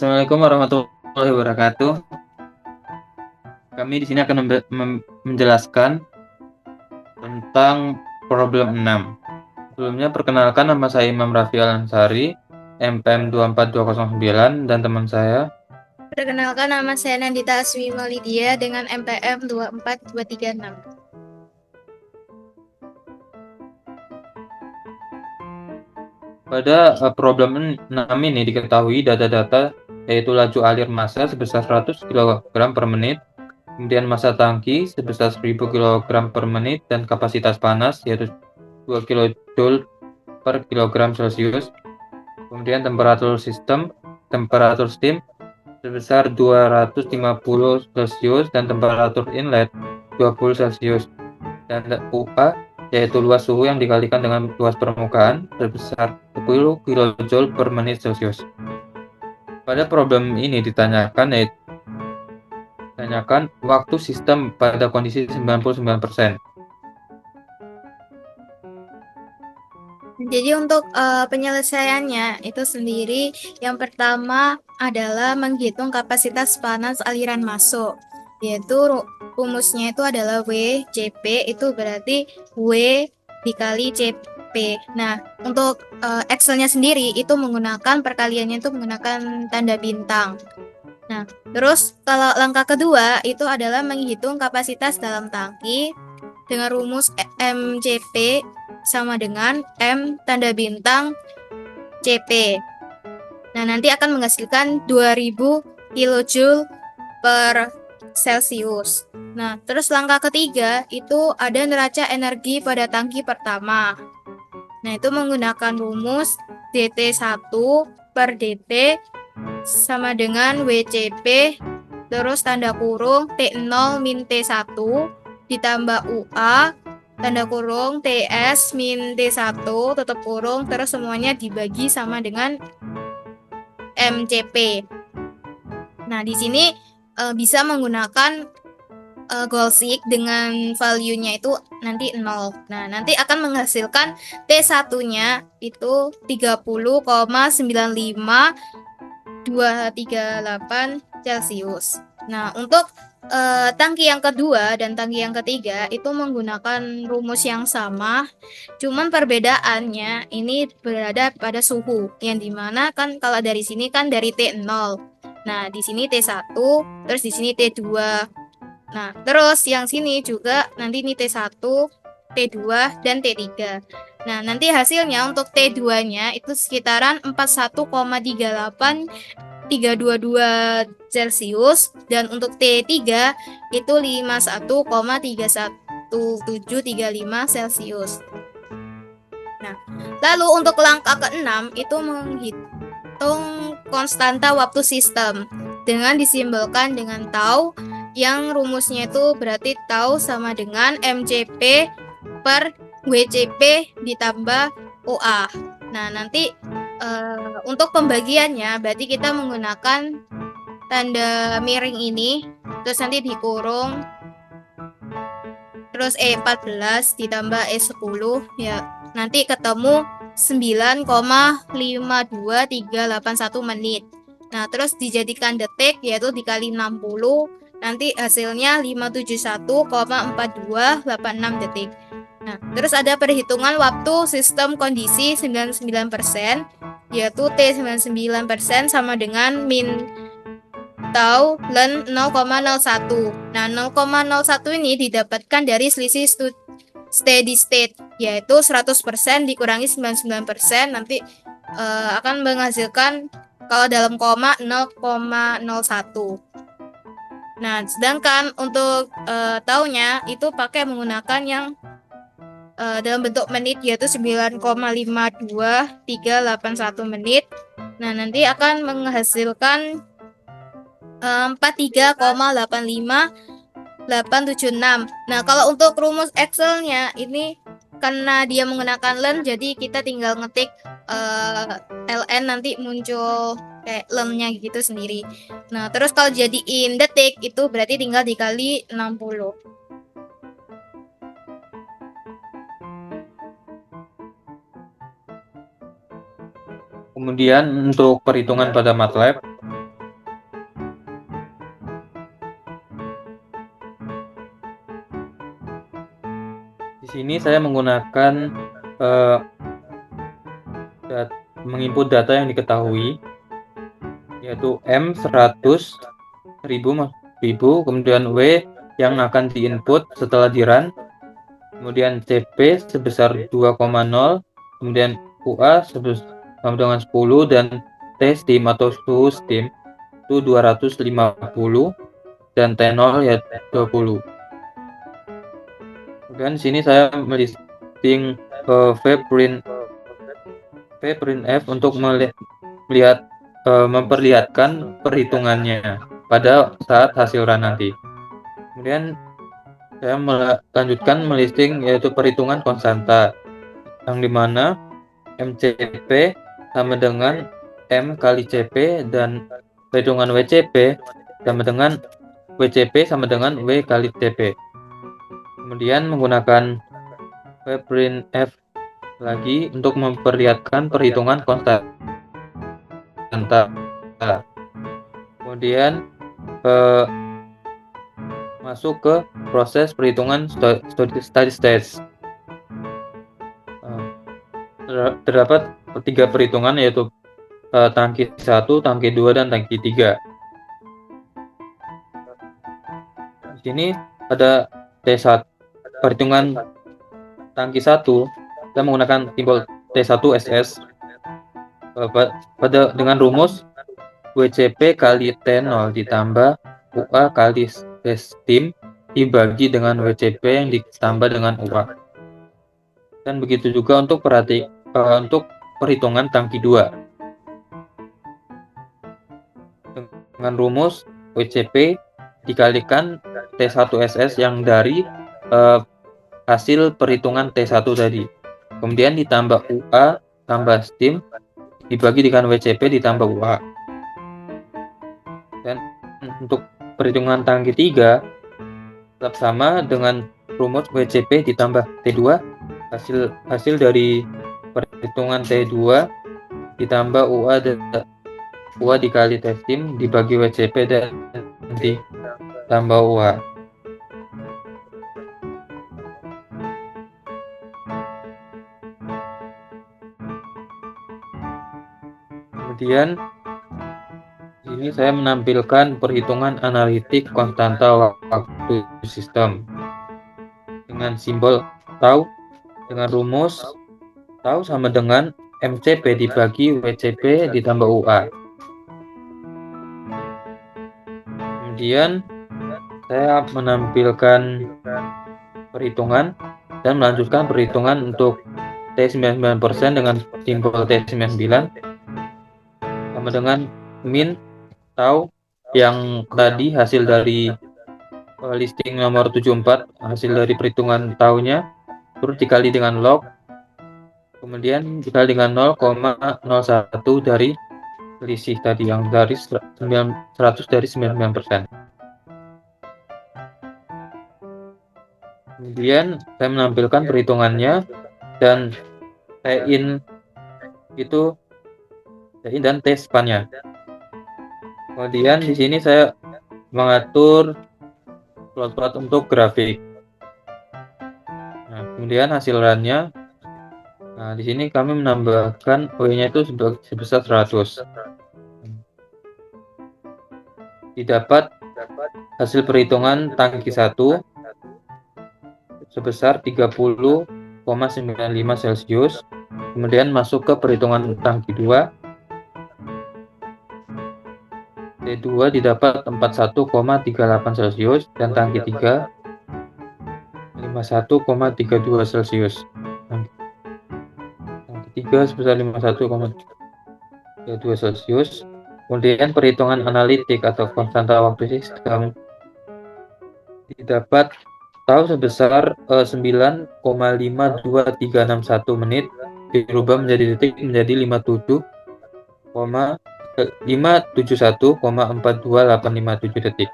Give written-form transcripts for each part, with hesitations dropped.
Assalamualaikum warahmatullahi wabarakatuh. Kami di sini akan menjelaskan tentang problem 6. Sebelumnya perkenalkan, nama saya Imam Raffi Al-Ansari, MPM 24209, dan teman saya. Perkenalkan, nama saya Nandita Aswi Maulidia dengan MPM 24236. Pada problem 6 ini diketahui data-data yaitu laju alir massa sebesar 100 kg per menit, kemudian massa tangki sebesar 1000 kg per menit, dan kapasitas panas yaitu 2 kJ per kilogram Celcius. Kemudian temperatur steam sebesar 250 Celcius dan temperatur inlet 20 Celcius. Dan UA yaitu luas suhu yang dikalikan dengan luas permukaan sebesar 10 kJ per menit Celcius. Pada problem ini ditanyakan waktu sistem pada kondisi 99%. Jadi untuk penyelesaiannya itu sendiri, yang pertama adalah menghitung kapasitas panas aliran masuk, yaitu rumusnya itu adalah W CP, itu berarti W dikali CP. Nah, untuk Excel-nya sendiri itu menggunakan perkaliannya itu menggunakan tanda bintang. Nah, terus kalau langkah kedua itu adalah menghitung kapasitas dalam tangki dengan rumus MCP sama dengan M tanda bintang CP. Nah, nanti akan menghasilkan 2000 kJ per Celcius. Nah, terus langkah ketiga itu ada neraca energi pada tangki pertama. Nah, itu menggunakan rumus DT1 per DT sama dengan WCP terus tanda kurung T0 min T1 ditambah UA tanda kurung TS min T1 tutup kurung, terus semuanya dibagi sama dengan MCP. Nah, di sini bisa menggunakan Goalseek dengan value-nya itu nanti 0. Nah, nanti akan menghasilkan T1-nya itu 30,95238 Celcius. Nah, untuk tangki yang kedua dan tangki yang ketiga itu menggunakan rumus yang sama, cuman perbedaannya ini berada pada suhu, yang dimana kan kalau dari sini kan dari T0. Nah, di sini T1, terus di sini T2. Nah, terus yang sini juga nanti ini T1, T2, dan T3. Nah, nanti hasilnya untuk T2-nya itu sekitaran 41,38322 Celcius, dan untuk T3 itu 51,31735 Celcius. Nah, lalu untuk langkah ke-6 itu menghitung konstanta waktu sistem dengan disimbolkan dengan tau, yang rumusnya itu berarti tau sama dengan MCP per WCP ditambah OA. Nah, nanti untuk pembagiannya berarti kita menggunakan tanda miring ini, terus nanti dikurung, terus E14 ditambah E10 ya, nanti ketemu 9,52381 menit. Nah, terus dijadikan detik yaitu dikali 60, nanti hasilnya 571,4286 detik. Nah, terus ada perhitungan waktu sistem kondisi 99%, yaitu T99% sama dengan min tau len 0,01. Nah, 0,01 ini didapatkan dari selisih steady state, yaitu 100% dikurangi 99%, nanti akan menghasilkan kalau dalam koma 0,01. Nah, sedangkan untuk taunya itu pakai menggunakan yang dalam bentuk menit, yaitu 9,52381 menit. Nah, nanti akan menghasilkan 43,85876. Nah, kalau untuk rumus Excel-nya ini karena dia menggunakan len, jadi kita tinggal ngetik ln, nanti muncul kayak len-nya gitu sendiri. Nah, terus kalau jadiin detik itu berarti tinggal dikali 60. Kemudian untuk perhitungan pada MATLAB Di sini saya menggunakan eh, menginput data yang diketahui, yaitu M 100 1000, kemudian W yang akan diinput setelah di run, kemudian CP sebesar 2,0, kemudian UA sama dengan 10, dan T steam atau suhu steam itu 250, dan T0 ya 20. Kemudian di sini saya melisting vprintf untuk melihat memperlihatkan perhitungannya pada saat hasil run nanti. Kemudian saya melanjutkan melisting yaitu perhitungan konstanta, yang dimana MCP sama dengan M kali CP, dan perhitungan WCP sama dengan WCP sama dengan W kali TP. Kemudian menggunakan vprintf lagi untuk memperlihatkan perhitungan konstanta. Kemudian masuk ke proses perhitungan steady state. Terdapat 3 perhitungan, yaitu tangki 1, tangki 2, dan tangki 3. Di sini ada T1 perhitungan tangki 1, kita menggunakan simbol T1SS dengan rumus WCP kali T0 ditambah UA kali T steam dibagi dengan WCP yang ditambah dengan UA. Dan begitu juga untuk perhitungan tangki 2 dengan rumus WCP dikalikan T1SS yang dari hasil perhitungan T1 tadi, kemudian ditambah UA tambah steam dibagi dengan WCP ditambah UA. Dan untuk perhitungan tangki 3 tetap sama dengan rumus WCP ditambah T2, hasil dari perhitungan T2 ditambah UA dikali T steam dibagi WCP dan ditambah UA. Kemudian ini saya menampilkan perhitungan analitik konstanta waktu sistem dengan simbol tau, dengan rumus tau sama dengan MCP dibagi WCP ditambah UA. Kemudian saya menampilkan perhitungan dan melanjutkan perhitungan untuk T99% dengan simbol T99 sama dengan min tau yang tadi hasil dari listing nomor 74, hasil dari perhitungan taunya, terus dikali dengan log, kemudian dikali dengan 0,01 dari selisih tadi yang dari 100 dari 99%. Kemudian saya menampilkan perhitungannya dan T-in dan T span-nya. Kemudian di sini saya mengatur plot-plot untuk grafik. Nah, kemudian hasil run-nya. Nah, di sini kami menambahkan W-nya itu sebesar 100. Didapat hasil perhitungan tangki 1 sebesar 30,95 Celcius. Kemudian masuk ke perhitungan tangki 2. T2 didapat 41,38 Celcius dan tangki 3 51,32 Celcius. Tangki 3 sebesar 51,32 Celcius. Kemudian perhitungan analitik atau konstanta waktu sistem didapat tau sebesar 9,52361 menit dirubah menjadi detik menjadi 571,42857 detik.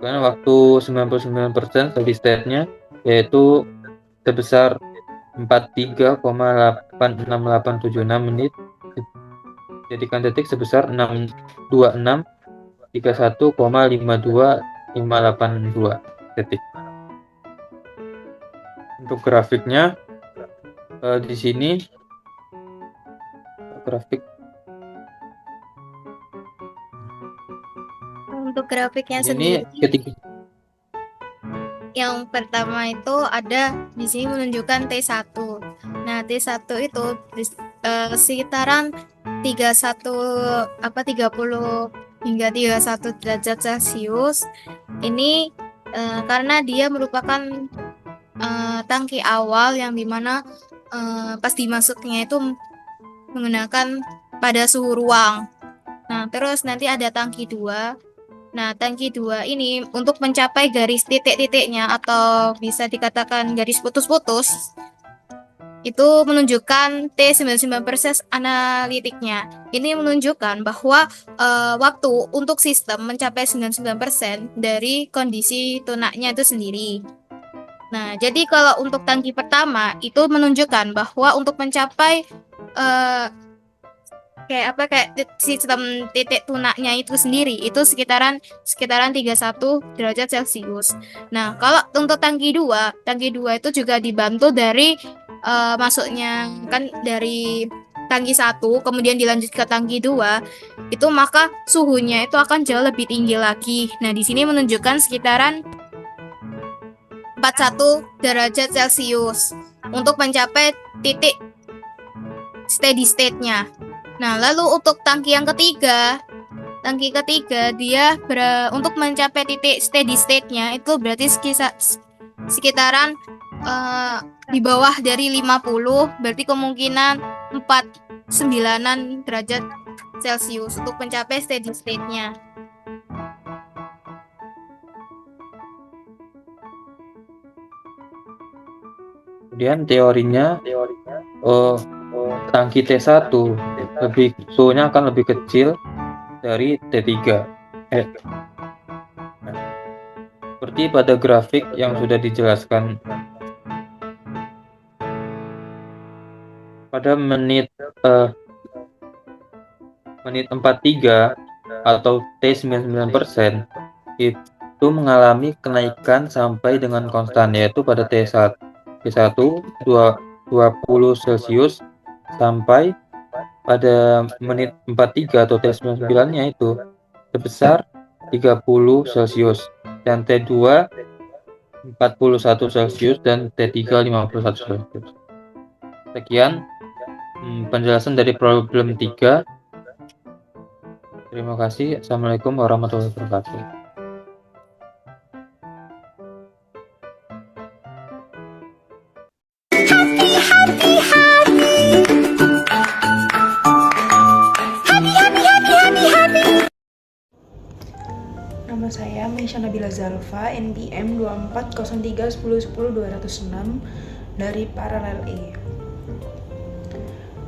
Karena waktu 99% steady state-nya yaitu sebesar 43,86876 menit, jadikan detik sebesar 626,31,52582 detik. Untuk grafiknya di sini grafik Untuk grafiknya ini sendiri, ketika yang pertama itu ada di sini menunjukkan T1. Nah, T1 itu sekitaran 30 hingga 31 derajat Celcius. Ini karena dia merupakan tangki awal yang dimana pas dimasuknya itu menggunakan pada suhu ruang. Nah, terus nanti ada tangki 2. Nah, tangki 2 ini untuk mencapai garis titik-titiknya atau bisa dikatakan garis putus-putus, itu menunjukkan T99% analitiknya. Ini menunjukkan bahwa waktu untuk sistem mencapai 99% dari kondisi tunaknya itu sendiri. Nah, jadi kalau untuk tangki pertama itu menunjukkan bahwa untuk mencapai kayak sistem titik tunaknya itu sendiri itu sekitaran 31 derajat Celcius. Nah, kalau untuk tangki 2 itu juga dibantu dari masuknya kan dari tangki 1 kemudian dilanjut ke tangki 2 itu, maka suhunya itu akan jauh lebih tinggi lagi. Nah, di sini menunjukkan sekitaran 41 derajat Celcius untuk mencapai titik steady state-nya. Nah, lalu untuk tangki ketiga dia untuk mencapai titik steady state-nya itu berarti sekitaran di bawah dari 50, berarti kemungkinan 49 derajat Celcius untuk mencapai steady state-nya. kemudian teorinya tangki T1 suhunya akan lebih kecil dari T3. Seperti pada grafik yang sudah dijelaskan pada menit 43 atau T99% itu mengalami kenaikan sampai dengan konstan, yaitu pada T1 20 Celcius sampai pada menit 43 atau T99-nya itu sebesar 30 Celcius, dan T2 41 Celcius dan T3 51 Celcius. Sekian penjelasan dari problem 3. Terima kasih. Assalamualaikum warahmatullahi wabarakatuh. Nama saya Meisha Nabila Zalfa, NPM 2403110206 dari Paralel E.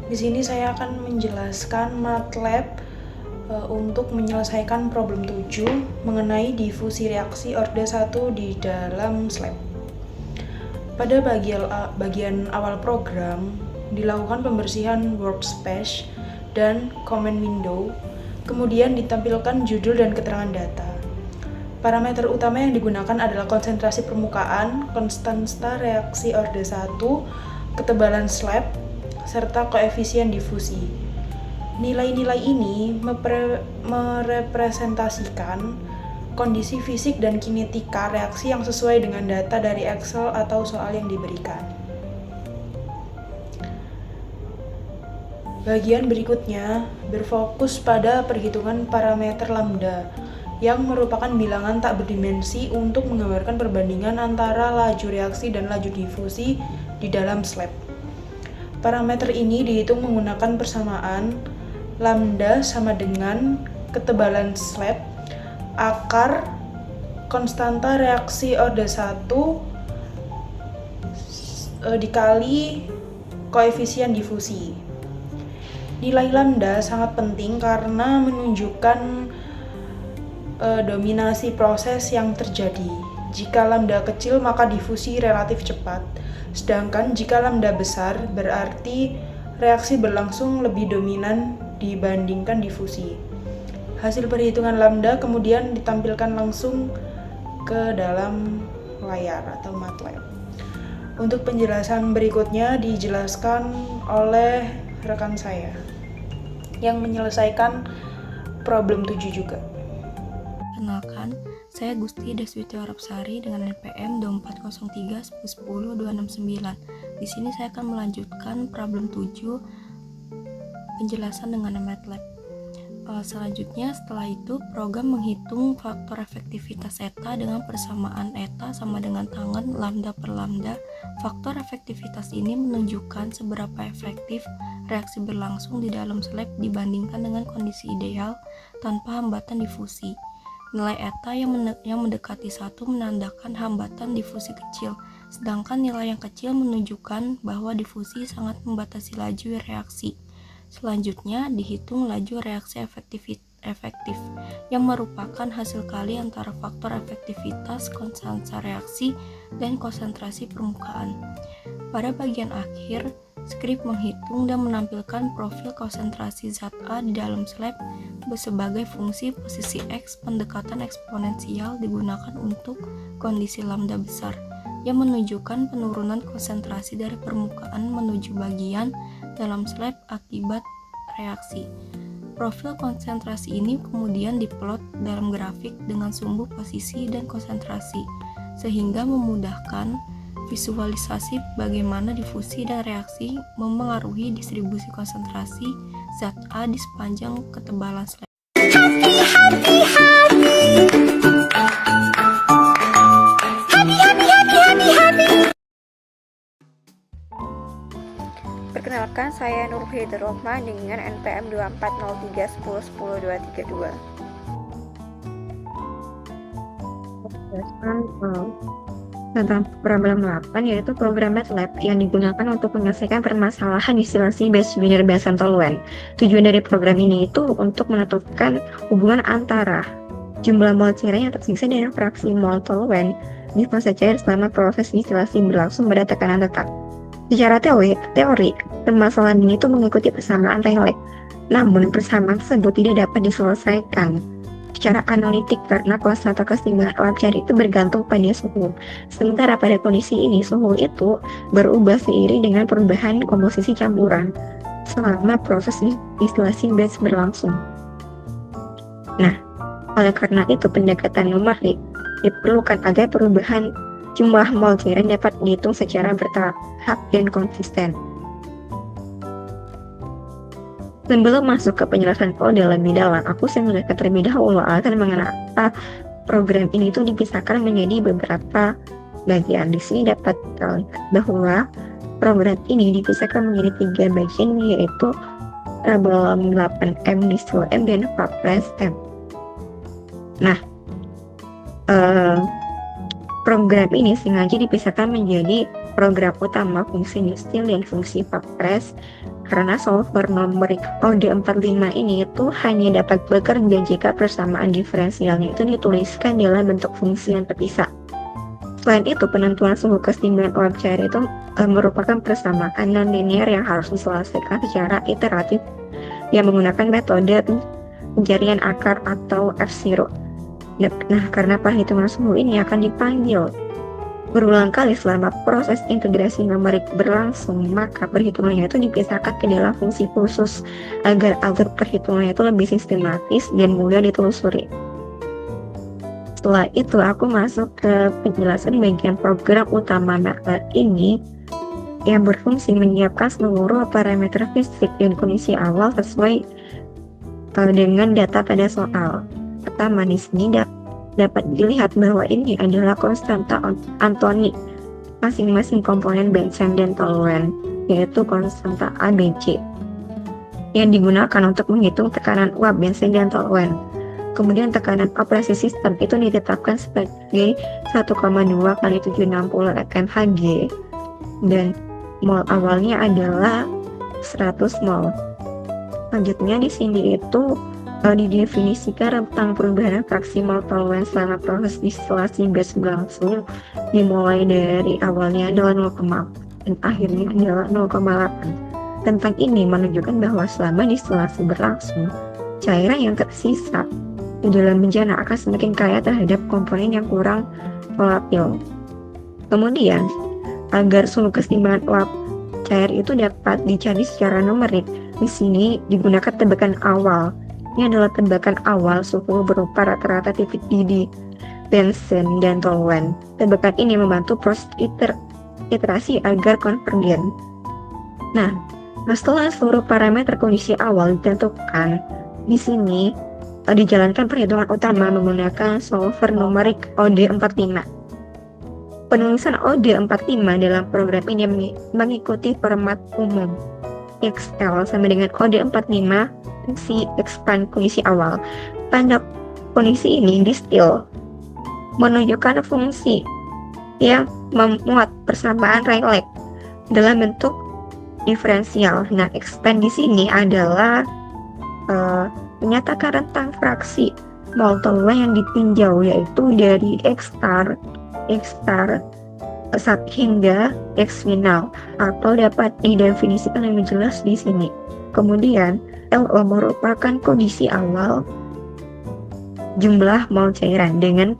Di sini saya akan menjelaskan MATLAB untuk menyelesaikan problem 7 mengenai difusi reaksi orde 1 di dalam slab. Pada bagian awal program dilakukan pembersihan workspace dan command window, kemudian ditampilkan judul dan keterangan data. Parameter utama yang digunakan adalah konsentrasi permukaan, konstanta reaksi orde 1, ketebalan slab, serta koefisien difusi. Nilai-nilai ini merepresentasikan kondisi fisik dan kinetika reaksi yang sesuai dengan data dari Excel atau soal yang diberikan. Bagian berikutnya berfokus pada perhitungan parameter lambda, yang merupakan bilangan tak berdimensi untuk menggambarkan perbandingan antara laju reaksi dan laju difusi di dalam slab. Parameter ini dihitung menggunakan persamaan lambda sama dengan ketebalan slab akar konstanta reaksi orde 1 dikali koefisien difusi. Nilai lambda sangat penting karena menunjukkan dominasi proses yang terjadi. Jika lambda kecil maka difusi relatif cepat, sedangkan jika lambda besar berarti reaksi berlangsung lebih dominan dibandingkan difusi. Hasil perhitungan lambda kemudian ditampilkan langsung ke dalam layar atau MATLAB. Untuk penjelasan berikutnya dijelaskan oleh rekan saya yang menyelesaikan problem 7 juga. Kenalkan, saya Gusti Deswiti Arapsari dengan NPM 2403-10-269. Di sini saya akan melanjutkan problem 7 penjelasan dengan MATLAB. Selanjutnya setelah itu program menghitung faktor efektivitas eta dengan persamaan eta sama dengan tangen lambda per lambda. Faktor efektivitas ini menunjukkan seberapa efektif reaksi berlangsung di dalam slab dibandingkan dengan kondisi ideal tanpa hambatan difusi. Nilai eta yang mendekati 1 menandakan hambatan difusi kecil, sedangkan nilai yang kecil menunjukkan bahwa difusi sangat membatasi laju reaksi. Selanjutnya dihitung laju reaksi efektif yang merupakan hasil kali antara faktor efektivitas konstansa reaksi dan konsentrasi permukaan. Pada bagian akhir, skrip menghitung dan menampilkan profil konsentrasi zat A di dalam slab sebagai fungsi posisi X. Pendekatan eksponensial digunakan untuk kondisi lambda besar yang menunjukkan penurunan konsentrasi dari permukaan menuju bagian dalam slab akibat reaksi. Profil konsentrasi ini kemudian diplot dalam grafik dengan sumbu posisi dan konsentrasi, sehingga memudahkan visualisasi bagaimana difusi dan reaksi memengaruhi distribusi konsentrasi zat A di sepanjang ketebalan slab. Perkenalkan, saya Nur Hidur Rohman dengan NPM 240310100232. Tentang problem 8, yaitu program MATLAB yang digunakan untuk menyelesaikan permasalahan distilasi Base-Wiener Biasantol-Luen. Tujuan dari program ini itu untuk menentukan hubungan antara jumlah mol cairan yang tersisa dengan fraksi mol toluen di fase cair selama proses distilasi berlangsung pada tekanan tetap. Secara teori, permasalahan ini itu mengikuti persamaan Rayleigh. Namun, persamaan tersebut tidak dapat diselesaikan secara analitik karena konstanta keseimbangan alat cair itu bergantung pada suhu. Sementara pada kondisi ini, suhu itu berubah seiring dengan perubahan komposisi campuran selama proses distilasi base berlangsung. Nah, oleh karena itu pendekatan numerik diperlukan agar perubahan jumlah mol cairan dapat dihitung secara bertahap dan konsisten. Sebelum masuk ke penjelasan kode lebih dalam, aku menjelaskan terlebih dahulu alasan mengapa program ini itu dipisahkan menjadi beberapa bagian. Di sini dapat terlihat bahwa program ini dipisahkan menjadi 3 bagian, yaitu problem 8M, Distil M, dan Papres M. Nah, program ini sengaja dipisahkan menjadi program utama fungsi distil dan fungsi Papres karena solver numerik kode 45 ini itu hanya dapat bekerja jika persamaan diferensialnya itu dituliskan dalam bentuk fungsi yang terpisah. Selain itu, penentuan suhu keseimbangan uap cair itu merupakan persamaan non-linear yang harus diselesaikan secara iteratif yang menggunakan metode pencarian akar atau F0. Nah, karena perhitungan suhu ini akan dipanggil berulang kali selama proses integrasi numerik berlangsung, maka perhitungannya itu dipisahkan ke dalam fungsi khusus agar perhitungannya itu lebih sistematis dan mudah ditelusuri. Setelah itu aku masuk ke penjelasan bagian program utama MATLAB ini yang berfungsi menyiapkan seluruh parameter fisik dan kondisi awal sesuai dengan data pada soal. Pertama, di sini dapat dilihat bahwa ini adalah konstanta Anthony masing-masing komponen benzen dan toluen, yaitu konstanta ABC yang digunakan untuk menghitung tekanan uap benzen dan toluen. Kemudian tekanan operasi sistem itu ditetapkan sebagai 1,2 kali 760 mHg dan mol awalnya adalah 100 mol. Selanjutnya di sini itu didefinisikan rentang perubahan fraksi mol toluen selama proses distilasi gas berlangsung dimulai dari awalnya adalah 0,4 dan akhirnya adalah 0,8. Tentang ini menunjukkan bahwa selama distilasi berlangsung, cairan yang tersisa di dalam bejana akan semakin kaya terhadap komponen yang kurang volatil. Kemudian agar suhu keseimbangan uap cair itu dapat dicari secara numerik, di sini digunakan tebakan awal. Ini adalah tebakan awal suhu berupa rata-rata titik didih, Bunsen, dan toluen. Tebakan ini membantu proses iterasi agar konvergen. Nah, setelah seluruh parameter kondisi awal ditentukan, di sini dijalankan perhitungan utama menggunakan solver numerik OD45. Penulisan OD45 dalam program ini mengikuti format umum XL sama dengan OD45 fungsi expand kondisi awal. Pada kondisi ini distil menunjukkan fungsi yang memuat persamaan Rayleigh dalam bentuk diferensial. Nah, expand di sini adalah menyatakan rentang fraksi mol toluen yang ditinjau, yaitu dari X star hingga X final, atau dapat didefinisikan lebih jelas di sini. Kemudian LO merupakan kondisi awal jumlah mol cairan. Dengan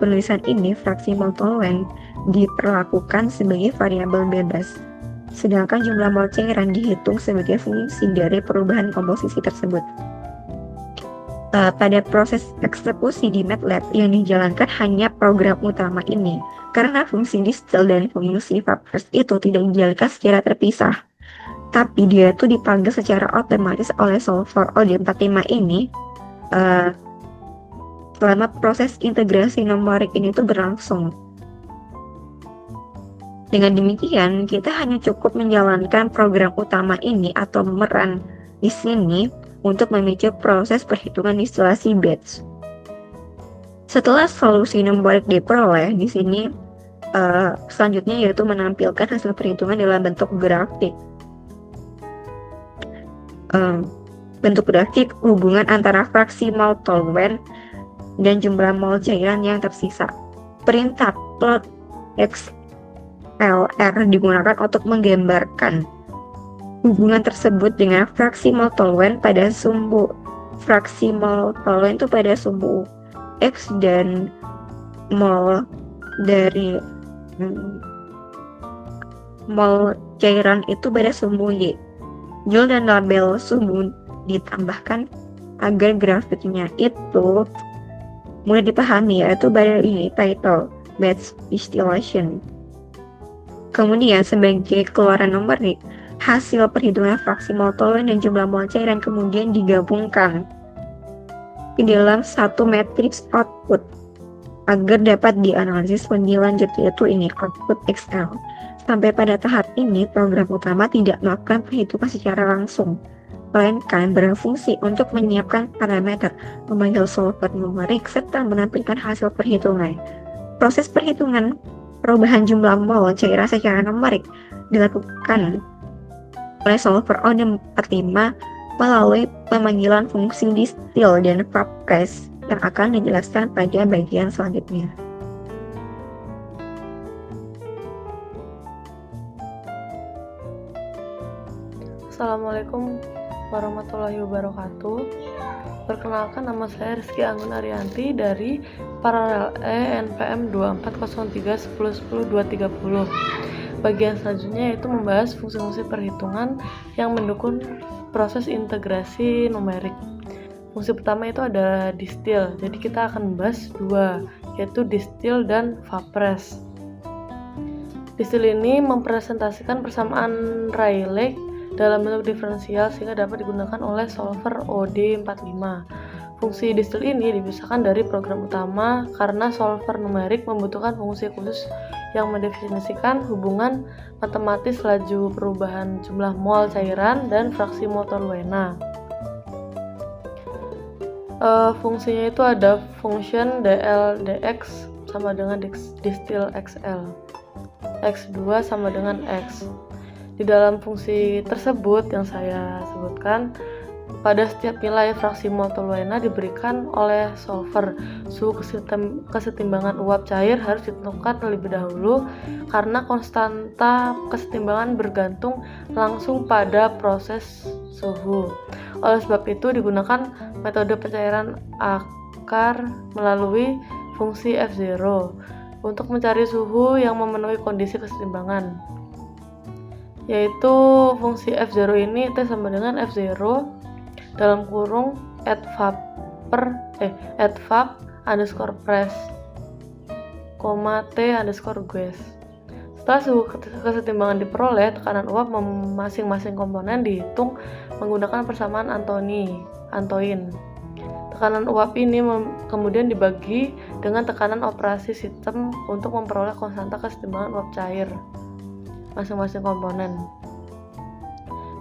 penulisan ini, fraksi mol toluen diperlakukan sebagai variabel bebas, sedangkan jumlah mol cairan dihitung sebagai fungsi dari perubahan komposisi tersebut. Pada proses eksekusi di MATLAB yang dijalankan hanya program utama ini, karena fungsi distil dan fungsi Fapres itu tidak dijalankan secara terpisah, tapi dia itu dipanggil secara otomatis oleh solver OD45 ini selama proses integrasi numerik ini itu berlangsung. Dengan demikian, kita hanya cukup menjalankan program utama ini atau meran di sini untuk memicu proses perhitungan distilasi batch. Setelah solusi numerik diperoleh, di sini selanjutnya yaitu menampilkan hasil perhitungan dalam bentuk grafik. Bentuk grafik hubungan antara fraksi mol toluen dan jumlah mol cairan yang tersisa. Perintah plot XLR digunakan untuk menggambarkan hubungan tersebut dengan fraksi mol toluen pada sumbu. Fraksi mol toluen itu pada sumbu X dan mol dari mol cairan itu pada sumbu Y. Jul dan label sumbu ditambahkan agar grafiknya itu mudah dipahami, yaitu pada ini title batch distillation. Kemudian sebagai keluaran numerik, hasil perhitungan fraksi mol toluen dan jumlah mol cairan kemudian digabungkan ke dalam satu matriks output agar dapat dianalisis lebih lanjut, yaitu ini output XL. Sampai pada tahap ini, program utama tidak melakukan perhitungan secara langsung, melainkan berfungsi untuk menyiapkan parameter, memanggil solver numerik, serta menampilkan hasil perhitungan. Proses perhitungan perubahan jumlah mol cairan secara numerik dilakukan oleh solver OD45 melalui pemanggilan fungsi distil dan Fapres yang akan dijelaskan pada bagian selanjutnya. Assalamualaikum warahmatullahi wabarakatuh. Perkenalkan, nama saya Rizky Anggun Arianti dari Paralel E NPM 2403110230. Bagian selanjutnya yaitu membahas fungsi-fungsi perhitungan yang mendukung proses integrasi numerik. Fungsi pertama itu adalah distil. Jadi kita akan membahas dua, yaitu distil dan Fapres. Distil ini mempresentasikan persamaan Rayleigh dalam bentuk diferensial sehingga dapat digunakan oleh solver OD45. Fungsi distil ini dipisahkan dari program utama karena solver numerik membutuhkan fungsi khusus yang mendefinisikan hubungan matematis laju perubahan jumlah mol cairan dan fraksi mol toluena. Fungsinya itu ada function dl dx sama dengan distil xl, x2 sama dengan x. Di dalam fungsi tersebut yang saya sebutkan, pada setiap nilai fraksi mol toluena diberikan oleh solver. Suhu kesetimbangan uap cair harus ditentukan terlebih dahulu karena konstanta kesetimbangan bergantung langsung pada proses suhu. Oleh sebab itu digunakan metode pencairan akar melalui fungsi F0. untuk mencari suhu yang memenuhi kondisi kesetimbangan, yaitu fungsi F0 ini T sama dengan F0 dalam kurung add vap underscore press, T underscore guess. Setelah suhu kesetimbangan diperoleh, tekanan uap masing-masing komponen dihitung menggunakan persamaan Antoine. Tekanan uap ini kemudian dibagi dengan tekanan operasi sistem untuk memperoleh konstanta kesetimbangan uap cair masing-masing komponen.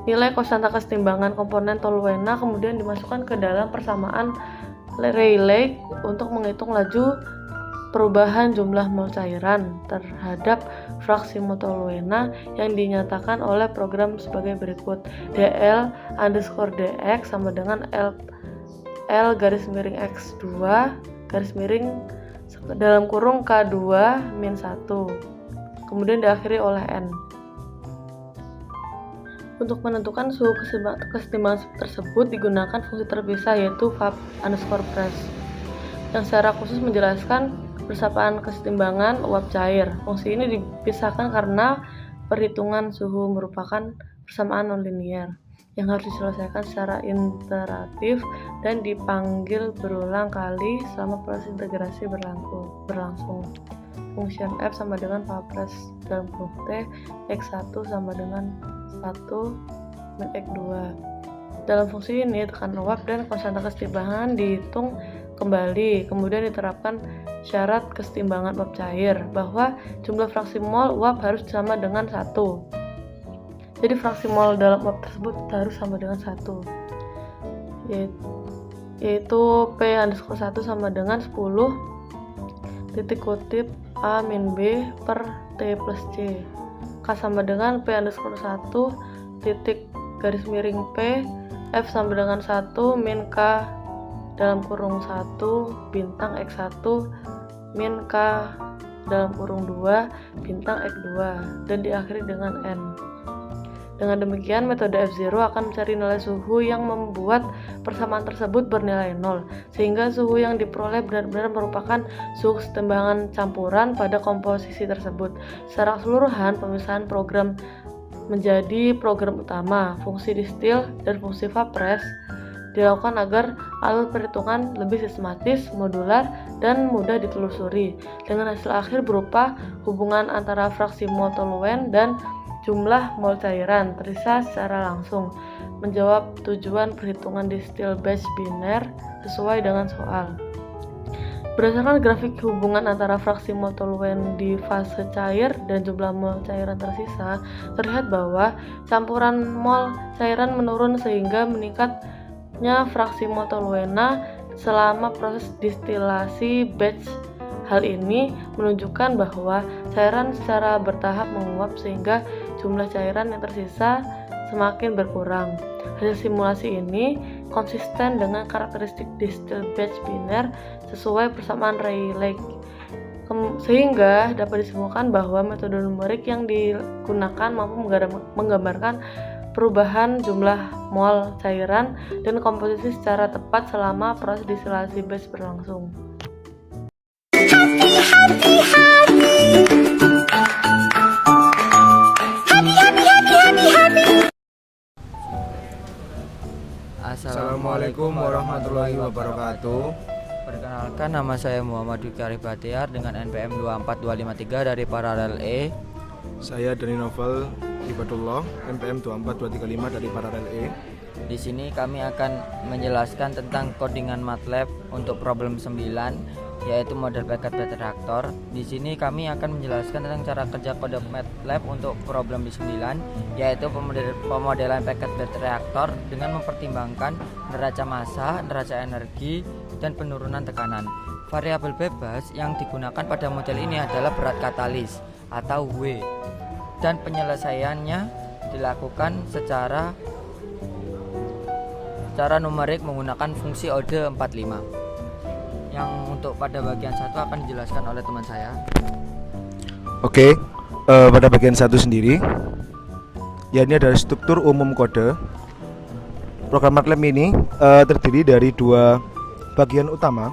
Nilai konstanta kesetimbangan komponen toluena kemudian dimasukkan ke dalam persamaan Rayleigh untuk menghitung laju perubahan jumlah mol cairan terhadap fraksi mol toluena yang dinyatakan oleh program sebagai berikut: dl underscore dx sama dengan L garis miring X2 garis miring dalam kurung K2 min 1 kemudian diakhiri oleh N. Untuk menentukan suhu kesetimbangan tersebut digunakan fungsi terpisah yaitu vap underscore press yang secara khusus menjelaskan persapaan kesetimbangan uap cair. Fungsi ini dipisahkan karena perhitungan suhu merupakan persamaan nonlinier yang harus diselesaikan secara iteratif dan dipanggil berulang kali selama proses integrasi berlangsung. Function F sama dengan vapres dalam kurung T, X1 sama dengan 1 min X2. Dalam fungsi ini tekanan uap dan konstanta kesetimbangan dihitung kembali, kemudian diterapkan syarat kesetimbangan uap cair bahwa jumlah fraksi mol uap harus sama dengan 1. Jadi fraksi mol dalam uap tersebut harus sama dengan 1, yaitu P underscore 1 sama dengan 10 titik kutip A min B per T plus C. K sama dengan P underscore 1 titik garis miring P F sama dengan 1 min K dalam kurung 1 bintang X1 min K dalam kurung 2 bintang X2 dan diakhiri dengan N. Dengan demikian, metode F0 akan mencari nilai suhu yang membuat persamaan tersebut bernilai 0, sehingga suhu yang diperoleh benar-benar merupakan suhu kesetimbangan campuran pada komposisi tersebut. Secara keseluruhan, pemisahan program menjadi program utama, fungsi distil, dan fungsi vapres dilakukan agar alur perhitungan lebih sistematis, modular, dan mudah ditelusuri, dengan hasil akhir berupa hubungan antara fraksi mol toluen dan jumlah mol cairan tersisa secara langsung, menjawab tujuan perhitungan distil batch biner sesuai dengan soal. Berdasarkan grafik hubungan antara fraksi mol toluen di fase cair dan jumlah mol cairan tersisa, terlihat bahwa campuran mol cairan menurun sehingga meningkatnya fraksi mol toluena selama proses distilasi batch. Hal ini menunjukkan bahwa cairan secara bertahap menguap sehingga jumlah cairan yang tersisa semakin berkurang. Hasil simulasi ini konsisten dengan karakteristik distil batch biner sesuai persamaan Rayleigh, sehingga dapat disimpulkan bahwa metode numerik yang digunakan mampu menggambarkan perubahan jumlah mol cairan dan komposisi secara tepat selama proses distilasi batch berlangsung. Assalamualaikum warahmatullahi wabarakatuh. Perkenalkan, nama saya Muhammad Dukari Batiar dengan NPM 24253 dari Paralel E. Saya Dani Novel Ibadullah, NPM 24235 dari Paralel E. Di sini kami akan menjelaskan tentang codingan MATLAB untuk problem 9, yaitu model packet bed reaktor. Di sini kami akan menjelaskan tentang cara kerja kode MATLAB untuk problem 9, yaitu pemodelan packet bed reaktor dengan mempertimbangkan neraca massa, neraca energi, dan penurunan tekanan. Variabel bebas yang digunakan pada model ini adalah berat katalis atau W, dan penyelesaiannya dilakukan secara numerik menggunakan fungsi Ode 45. Yang untuk pada bagian 1 akan dijelaskan oleh teman saya. Oke, pada bagian 1 sendiri, ya ini adalah struktur umum kode. Program MATLAB ini terdiri dari 2 bagian utama.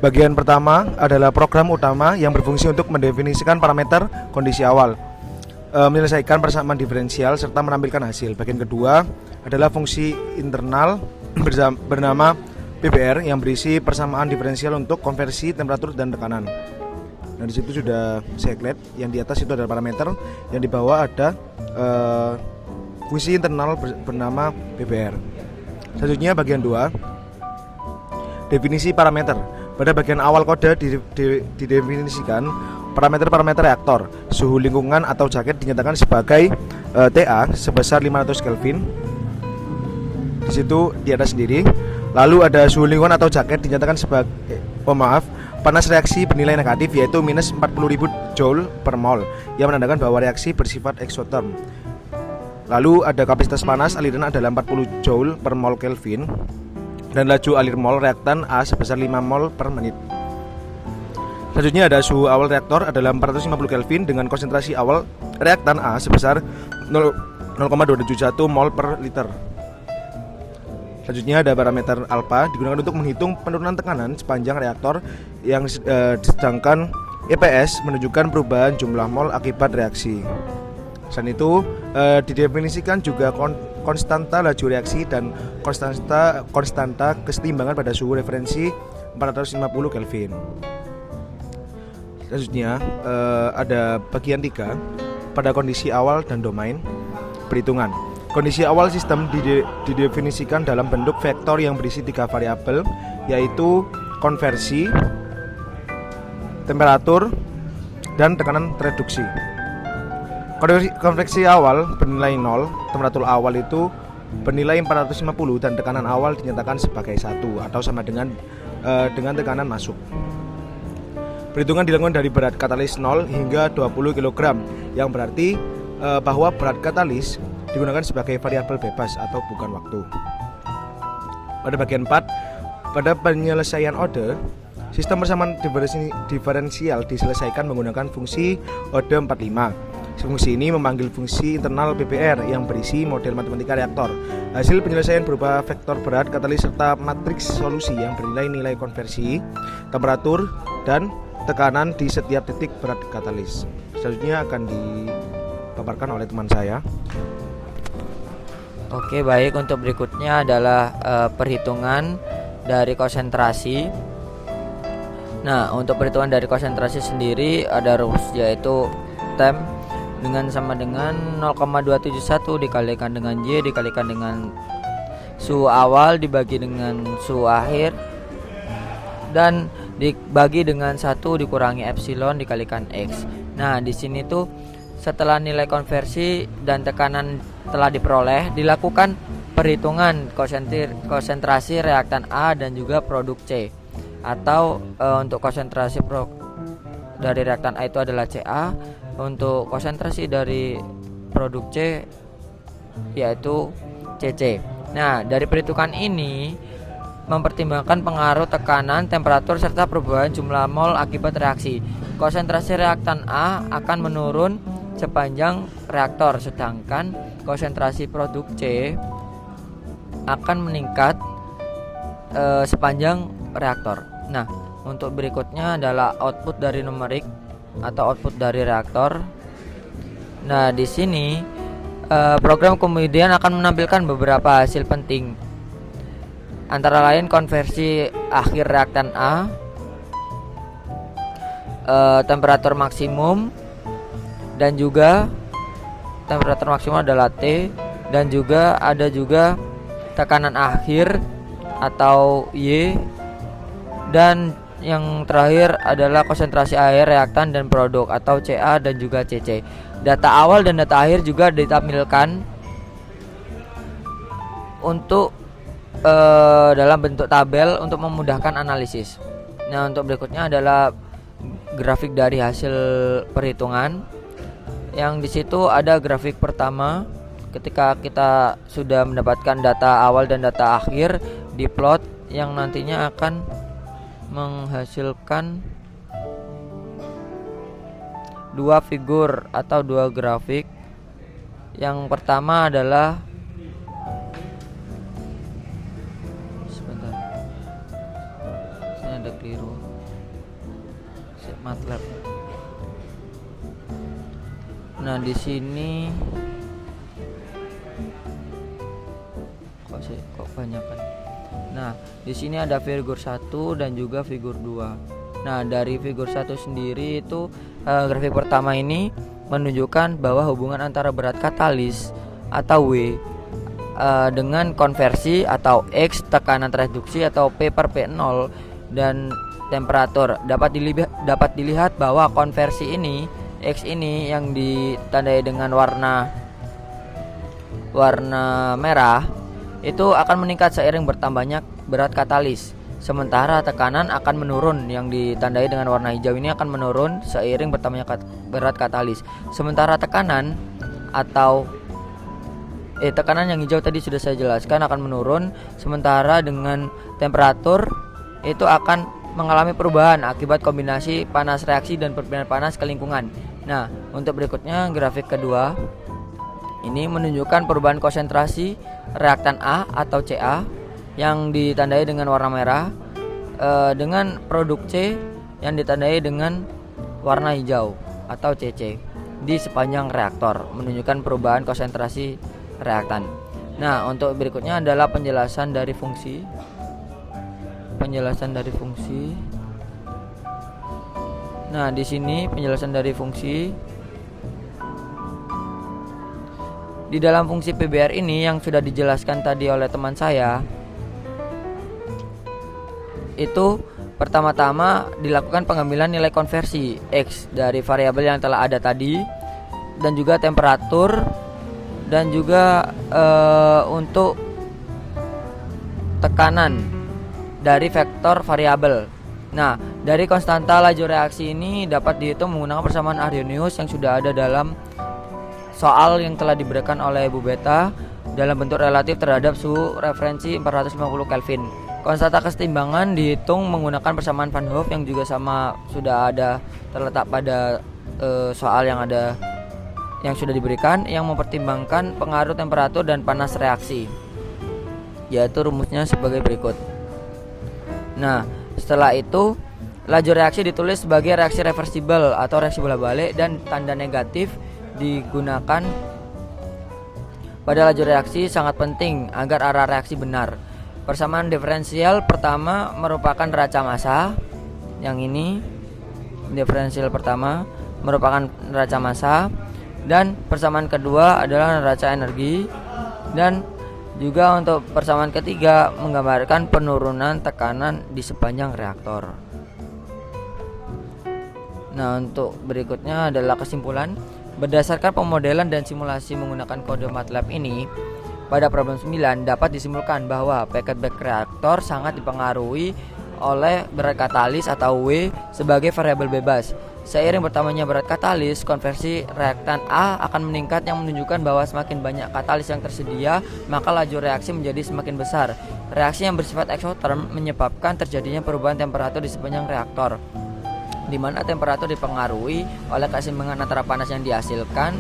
Bagian pertama adalah program utama yang berfungsi untuk mendefinisikan parameter kondisi awal, menyelesaikan persamaan diferensial serta menampilkan hasil. Bagian kedua adalah fungsi internal bernama PBR yang berisi persamaan diferensial untuk konversi temperatur dan tekanan. Nah, di situ sudah saya lihat yang di atas itu adalah parameter, yang di bawah ada fungsi internal bernama PBR. Selanjutnya bagian 2, definisi parameter. Pada bagian awal kode didefinisikan parameter-parameter reaktor. Suhu lingkungan atau jaket dinyatakan sebagai TA sebesar 500 Kelvin. Di situ di atas sendiri. Lalu ada suhu lingkungan atau jaket dinyatakan sebagai panas reaksi bernilai negatif, yaitu minus 40.000 Joule per mol, yang menandakan bahwa reaksi bersifat eksoterm. Lalu ada kapasitas panas aliran adalah 40 Joule per mol Kelvin, dan laju alir mol reaktan A sebesar 5 mol per menit. Selanjutnya ada suhu awal reaktor adalah 450 Kelvin dengan konsentrasi awal reaktan A sebesar 0,271 mol per liter. Selanjutnya ada parameter alpha, digunakan untuk menghitung penurunan tekanan sepanjang reaktor, yang sedangkan EPS menunjukkan perubahan jumlah mol akibat reaksi. Selain itu didefinisikan juga konstanta laju reaksi dan konstanta kesetimbangan pada suhu referensi 450 Kelvin. Selanjutnya ada bagian 3 pada kondisi awal dan domain perhitungan. Kondisi awal sistem didefinisikan dalam bentuk vektor yang berisi 3 variabel, yaitu konversi, temperatur, dan tekanan reduksi. Konveksi awal bernilai 0, temperatur awal itu bernilai 450, dan tekanan awal dinyatakan sebagai 1 atau sama dengan tekanan masuk. Perhitungan dilakukan dari berat katalis 0 hingga 20 kg, yang berarti bahwa berat katalis digunakan sebagai variabel bebas atau bukan waktu. Pada bagian 4, pada penyelesaian Ode, sistem persamaan diferensial diselesaikan menggunakan fungsi Ode 45. Fungsi ini memanggil fungsi internal PBR yang berisi model matematika reaktor. Hasil penyelesaian berupa vektor berat katalis serta matriks solusi yang bernilai nilai konversi, temperatur, dan tekanan di setiap titik berat katalis. Selanjutnya akan dipaparkan oleh teman saya. Oke, baik, untuk berikutnya adalah perhitungan dari konsentrasi. Nah, untuk perhitungan dari konsentrasi sendiri ada rumus, yaitu temp sama dengan 0,271 dikalikan dengan Y dikalikan dengan suhu awal dibagi dengan suhu akhir, dan dibagi dengan 1 dikurangi epsilon dikalikan X. Nah, di sini tuh setelah nilai konversi dan tekanan telah diperoleh, dilakukan perhitungan konsentrasi reaktan A dan juga produk C, atau untuk konsentrasi dari reaktan A itu adalah Ca, untuk konsentrasi dari produk C yaitu Cc. Nah, dari perhitungan ini mempertimbangkan pengaruh tekanan, temperatur, serta perubahan jumlah mol akibat reaksi. Konsentrasi reaktan A akan menurun sepanjang reaktor, sedangkan konsentrasi produk C akan meningkat sepanjang reaktor. Nah, untuk berikutnya adalah output dari numerik atau output dari reaktor. Nah, di sini program kemudian akan menampilkan beberapa hasil penting, antara lain konversi akhir reaktan A, temperatur maksimum, dan juga temperatur maksimum adalah T, dan juga ada juga tekanan akhir atau Y, dan yang terakhir adalah konsentrasi air reaktan dan produk atau Ca dan juga Cc. Data awal dan data akhir juga ditampilkan untuk dalam bentuk tabel untuk memudahkan analisis. Nah, untuk berikutnya adalah grafik dari hasil perhitungan. Yang di situ ada grafik pertama, ketika kita sudah mendapatkan data awal dan data akhir, diplot yang nantinya akan menghasilkan dua figur atau dua grafik. Yang pertama adalah sebentar, ini ada keliru. MATLAB. Nah, di sini kok banyak kan. Nah, di sini ada figur 1 dan juga figur 2. Nah, dari figur 1 sendiri itu grafik pertama ini menunjukkan bahwa hubungan antara berat katalis atau W dengan konversi atau X, tekanan reduksi atau P per P0 dan temperatur. Dapat dilihat bahwa konversi ini, X ini yang ditandai dengan warna merah itu akan meningkat seiring bertambahnya berat katalis. Sementara tekanan akan menurun, yang ditandai dengan warna hijau ini akan menurun seiring bertambahnya berat katalis. Sementara tekanan yang hijau tadi sudah saya jelaskan akan menurun, sementara dengan temperatur itu akan mengalami perubahan akibat kombinasi panas reaksi dan perpindahan panas ke lingkungan. Nah, untuk berikutnya grafik kedua ini menunjukkan perubahan konsentrasi reaktan A atau Ca yang ditandai dengan warna merah dengan produk C yang ditandai dengan warna hijau atau CC di sepanjang reaktor, menunjukkan perubahan konsentrasi reaktan. Nah, untuk berikutnya adalah penjelasan dari fungsi. Nah, di sini penjelasan dari fungsi. Di dalam fungsi PBR ini yang sudah dijelaskan tadi oleh teman saya, itu pertama-tama dilakukan pengambilan nilai konversi X dari variabel yang telah ada tadi, dan juga temperatur, dan juga untuk tekanan dari vektor variabel. Nah, dari konstanta laju reaksi ini dapat dihitung menggunakan persamaan Arrhenius yang sudah ada dalam soal yang telah diberikan oleh Bu Beta dalam bentuk relatif terhadap suhu referensi 450 Kelvin. Konstanta kesetimbangan dihitung menggunakan persamaan Van Hoff yang juga sama sudah ada terletak pada soal yang sudah diberikan, yang mempertimbangkan pengaruh temperatur dan panas reaksi, yaitu rumusnya sebagai berikut. Nah, setelah itu laju reaksi ditulis sebagai reaksi reversibel atau reaksi bolak-balik, dan tanda negatif digunakan pada laju reaksi sangat penting agar arah reaksi benar. Persamaan diferensial pertama merupakan neraca massa. Yang ini diferensial pertama merupakan neraca massa, dan persamaan kedua adalah neraca energi, dan juga untuk persamaan ketiga menggambarkan penurunan tekanan di sepanjang reaktor. Nah, untuk berikutnya adalah kesimpulan. Berdasarkan pemodelan dan simulasi menggunakan kode MATLAB ini, pada problem 9 dapat disimpulkan bahwa packet back reaktor sangat dipengaruhi oleh berat katalis atau W sebagai variabel bebas. Seiring bertambahnya berat katalis, konversi reaktan A akan meningkat, yang menunjukkan bahwa semakin banyak katalis yang tersedia, maka laju reaksi menjadi semakin besar. Reaksi yang bersifat exotherm menyebabkan terjadinya perubahan temperatur di sepanjang reaktor, di mana temperatur dipengaruhi oleh keseimbangan antara panas yang dihasilkan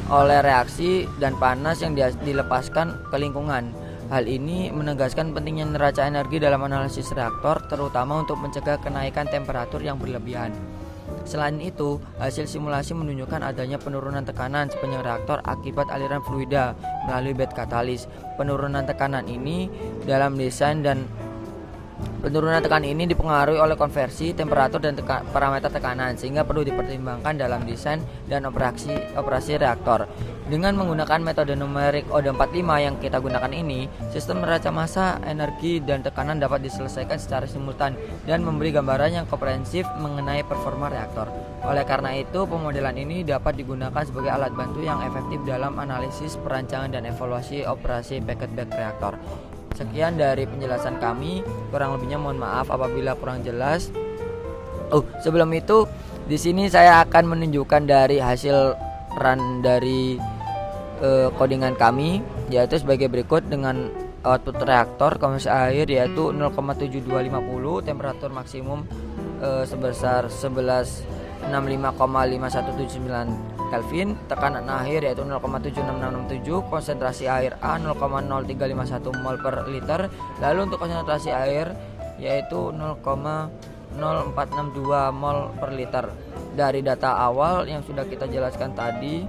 oleh reaksi dan panas yang dilepaskan ke lingkungan. Hal ini menegaskan pentingnya neraca energi dalam analisis reaktor, terutama untuk mencegah kenaikan temperatur yang berlebihan. Selain itu, hasil simulasi menunjukkan adanya penurunan tekanan sepanjang reaktor akibat aliran fluida melalui bed katalis. Penurunan tekanan ini dipengaruhi oleh konversi, temperatur, dan parameter tekanan, sehingga perlu dipertimbangkan dalam desain dan operasi reaktor. Dengan menggunakan metode numerik ODE45 yang kita gunakan ini, sistem neraca massa, energi, dan tekanan dapat diselesaikan secara simultan dan memberi gambaran yang komprehensif mengenai performa reaktor. Oleh karena itu, pemodelan ini dapat digunakan sebagai alat bantu yang efektif dalam analisis, perancangan, dan evaluasi operasi packet back reaktor. Sekian dari penjelasan kami, kurang lebihnya mohon maaf apabila kurang jelas. Sebelum itu, di sini saya akan menunjukkan dari hasil run dari codingan kami, yaitu sebagai berikut dengan output reaktor konversi air yaitu 0,7250, temperatur maksimum sebesar 1165,5179 Kelvin, tekanan akhir yaitu 0,76667, konsentrasi air A 0,0351 mol per liter. Lalu untuk konsentrasi air yaitu 0,0 0,462 mol per liter. Dari data awal yang sudah kita jelaskan tadi,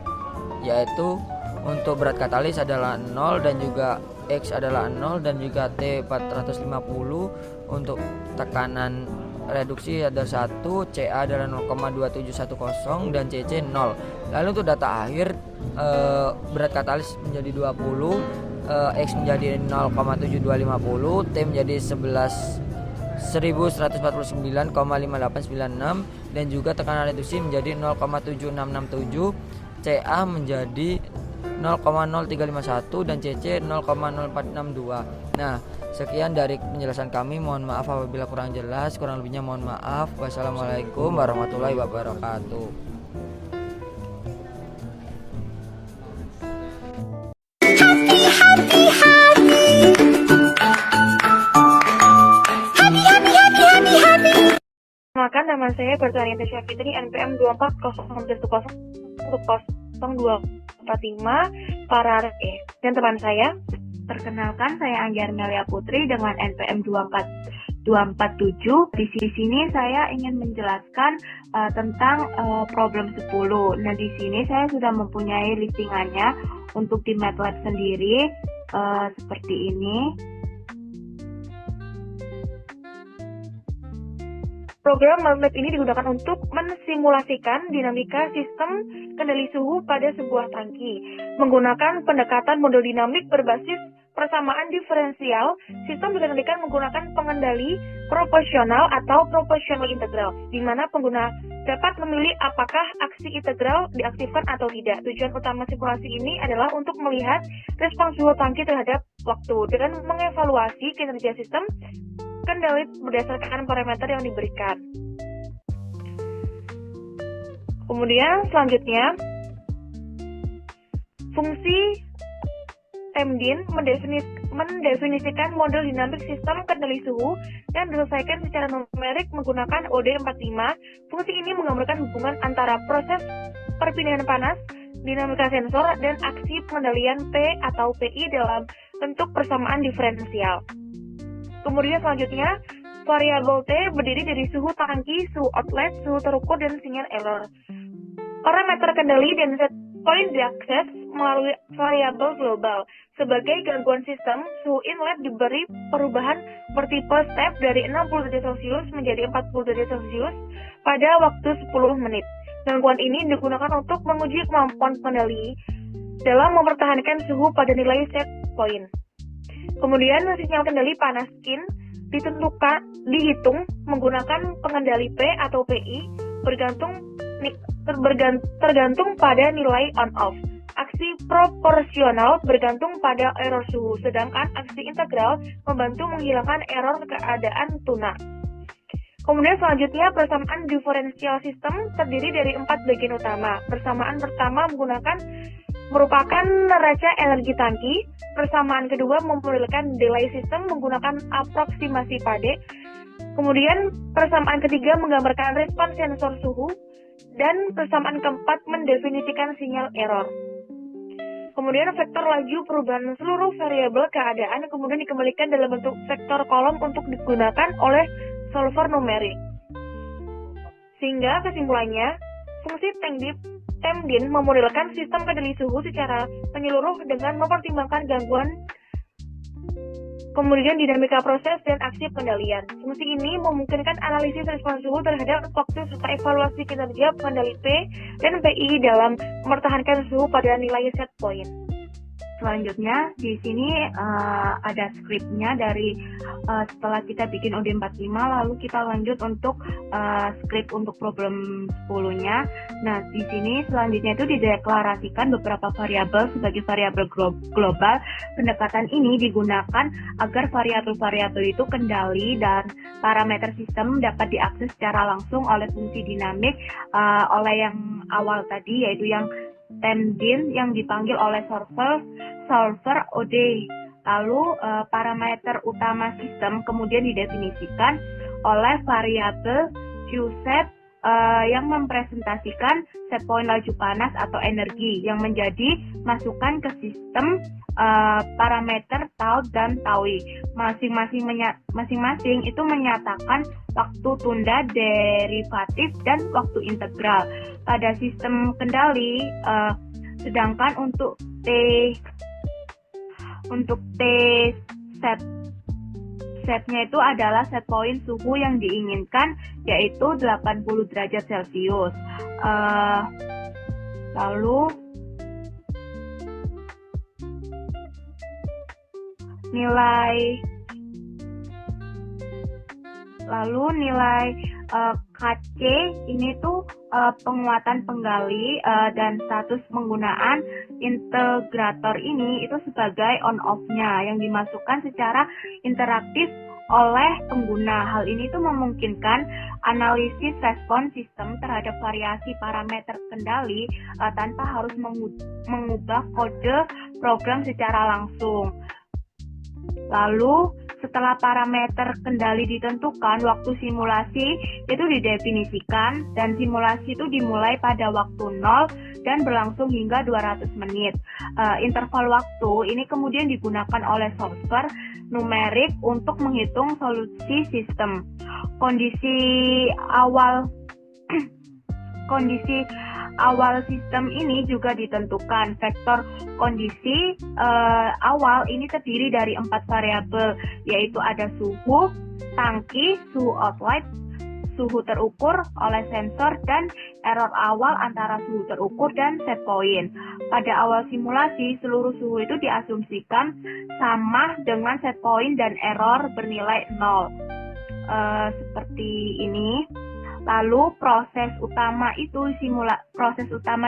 yaitu untuk berat katalis adalah 0 dan juga X adalah 0 dan juga T 450. Untuk tekanan reduksi ada 1, CA adalah 0,2710 dan CC 0. Lalu untuk data akhir, berat katalis menjadi 20, X menjadi 0,7250, T menjadi 1149,5896 dan juga tekanan reduksi menjadi 0,7667, CA menjadi 0,0351 dan CC 0,0462. Nah, sekian dari penjelasan kami. Mohon maaf apabila kurang jelas. Kurang lebihnya mohon maaf. Wassalamualaikum warahmatullahi wabarakatuh. Perkenalkan, nama saya Bertani Tasya Fitri, NPM 2401100245 para E. Dan teman saya, perkenalkan saya Anggi Armelia Putri dengan NPM 24247. Di sini saya ingin menjelaskan tentang problem 10. Nah, di sini saya sudah mempunyai listingannya untuk di MATLAB sendiri seperti ini. Program MATLAB ini digunakan untuk mensimulasikan dinamika sistem kendali suhu pada sebuah tangki. Menggunakan pendekatan model dinamik berbasis persamaan diferensial, sistem dikendalikan menggunakan pengendali proporsional atau proportional integral, di mana pengguna dapat memilih apakah aksi integral diaktifkan atau tidak. Tujuan utama simulasi ini adalah untuk melihat respons suhu tangki terhadap waktu dengan mengevaluasi kinerja sistem kendali berdasarkan parameter yang diberikan. Kemudian selanjutnya, fungsi Temdin mendefinisikan model dinamik sistem kendali suhu yang diselesaikan secara numerik menggunakan OD45. Fungsi ini menggambarkan hubungan antara proses perpindahan panas, dinamika sensor, dan aksi pengendalian P atau PI dalam bentuk persamaan diferensial. Kemudian selanjutnya, variabel T berdiri dari suhu tangki, suhu outlet, suhu terukur, dan sinyal error. Parameter kendali dan set point diakses melalui variabel global. Sebagai gangguan sistem, suhu inlet diberi perubahan bertipe step dari 60 derajat Celcius menjadi 40 derajat Celcius pada waktu 10 menit. Gangguan ini digunakan untuk menguji kemampuan kendali dalam mempertahankan suhu pada nilai set point. Kemudian sinyal kendali panas skin dihitung menggunakan pengendali P atau PI tergantung pada nilai on-off. Aksi proporsional bergantung pada error suhu, sedangkan aksi integral membantu menghilangkan error keadaan tuna. Kemudian selanjutnya, persamaan diferensial sistem terdiri dari 4 bagian utama. Persamaan pertama merupakan neraca energi tangki. Persamaan kedua memodelkan delay sistem menggunakan aproksimasi Pade. Kemudian persamaan ketiga menggambarkan respons sensor suhu. Dan persamaan keempat mendefinisikan sinyal error. Kemudian vektor laju perubahan seluruh variabel keadaan kemudian dikembalikan dalam bentuk vektor kolom untuk digunakan oleh solver numerik. Sehingga kesimpulannya, fungsi Temdin memodelkan sistem kendali suhu secara menyeluruh dengan mempertimbangkan gangguan, kemudian dinamika proses dan aksi pengendalian. Fungsi ini memungkinkan analisis respons suhu terhadap waktu serta evaluasi kinerja pengendali P dan PI dalam mempertahankan suhu pada nilai set point. Selanjutnya, di sini ada skripnya dari setelah kita bikin OD45, lalu kita lanjut untuk skrip untuk problem 10-nya. Nah, di sini selanjutnya itu dideklarasikan beberapa variabel sebagai variabel global. Pendekatan ini digunakan agar variabel-variabel itu kendali dan parameter sistem dapat diakses secara langsung oleh fungsi dinamik oleh yang awal tadi, yaitu yang Temdin yang dipanggil oleh solver OD. Lalu parameter utama sistem kemudian didefinisikan oleh variabel QSet yang mempresentasikan set point laju panas atau energi yang menjadi masukan ke sistem parameter tau dan taui. Masing-masing itu menyatakan waktu tunda, derivatif, dan waktu integral. Pada sistem kendali, sedangkan untuk T setnya itu adalah set point suhu yang diinginkan, yaitu 80 derajat Celcius. Lalu nilai KC ini tuh penguatan penggali dan status penggunaan integrator ini itu sebagai on-off-nya yang dimasukkan secara interaktif oleh pengguna. Hal ini tuh memungkinkan analisis respon sistem terhadap variasi parameter kendali tanpa harus mengubah kode program secara langsung. Lalu setelah parameter kendali ditentukan, waktu simulasi itu didefinisikan dan simulasi itu dimulai pada waktu 0 dan berlangsung hingga 200 menit. Interval waktu ini kemudian digunakan oleh solver numerik untuk menghitung solusi sistem. Kondisi awal sistem ini juga ditentukan. Vektor kondisi awal ini terdiri dari 4 variabel, yaitu ada suhu tangki, suhu outlet, suhu terukur oleh sensor, dan error awal antara suhu terukur dan set point. Pada awal simulasi, seluruh suhu itu diasumsikan sama dengan set point dan error bernilai 0. Seperti ini. Lalu proses utama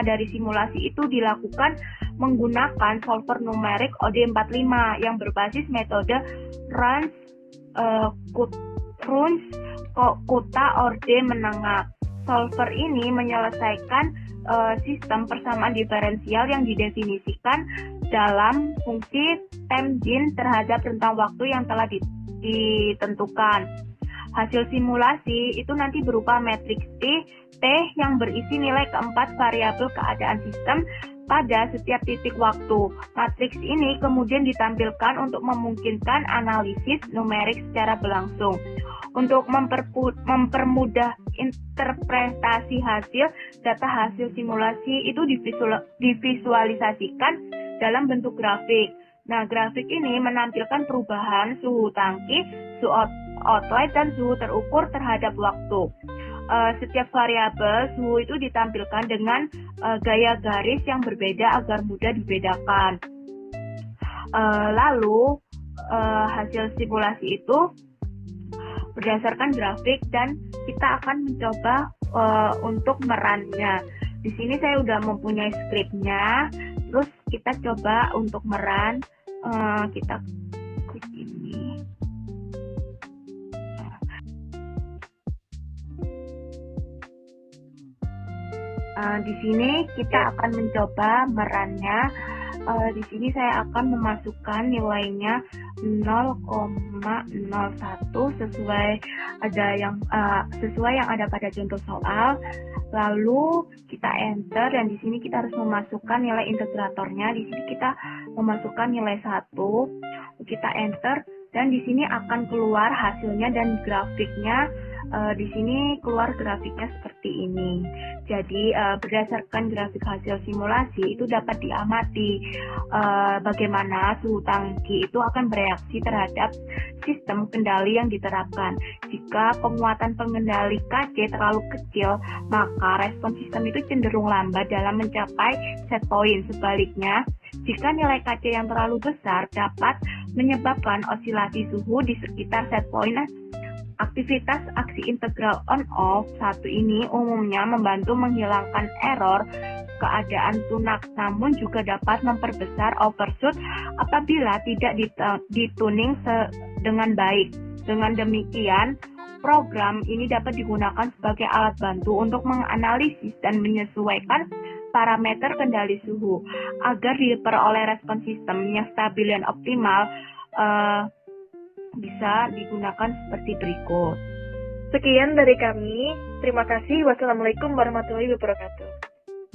dari simulasi itu dilakukan menggunakan solver numerik OD45 yang berbasis metode Runge Kutta orde menengah. Solver ini menyelesaikan sistem persamaan diferensial yang didefinisikan dalam fungsi tangent terhadap rentang waktu yang telah ditentukan. Hasil simulasi itu nanti berupa matriks T yang berisi nilai keempat variabel keadaan sistem pada setiap titik waktu. Matriks ini kemudian ditampilkan untuk memungkinkan analisis numerik secara berlangsung. Untuk mempermudah interpretasi data hasil simulasi itu divisualisasikan dalam bentuk grafik. Nah, grafik ini menampilkan perubahan suhu tangki, suhu outlet, dan suhu terukur terhadap waktu. Setiap variabel suhu itu ditampilkan dengan gaya garis yang berbeda agar mudah dibedakan. Lalu hasil simulasi itu berdasarkan grafik dan kita akan mencoba untuk merannya. Di sini saya udah mempunyai skripnya, terus kita coba untuk meran. Kita klik ini. Di sini kita akan mencoba merannya. Di sini saya akan memasukkan nilainya 0,01 sesuai yang ada pada contoh soal. Lalu kita enter dan di sini kita harus memasukkan nilai integratornya. Di sini kita memasukkan nilai 1. Kita enter dan di sini akan keluar hasilnya dan grafiknya. Di sini keluar grafiknya seperti ini. Jadi berdasarkan grafik hasil simulasi itu dapat diamati bagaimana suhu tangki itu akan bereaksi terhadap sistem kendali yang diterapkan. Jika penguatan pengendali KC terlalu kecil, maka respon sistem itu cenderung lambat dalam mencapai set point. Sebaliknya, jika nilai KC yang terlalu besar dapat menyebabkan osilasi suhu di sekitar set point. Aktivitas aksi integral on-off satu ini umumnya membantu menghilangkan error keadaan tunak, namun juga dapat memperbesar overshoot apabila tidak dituning dengan baik. Dengan demikian, program ini dapat digunakan sebagai alat bantu untuk menganalisis dan menyesuaikan parameter kendali suhu agar diperoleh respon sistem yang stabil dan optimal. Bisa digunakan seperti berikut. Sekian dari kami. Terima kasih. Wassalamualaikum warahmatullahi wabarakatuh.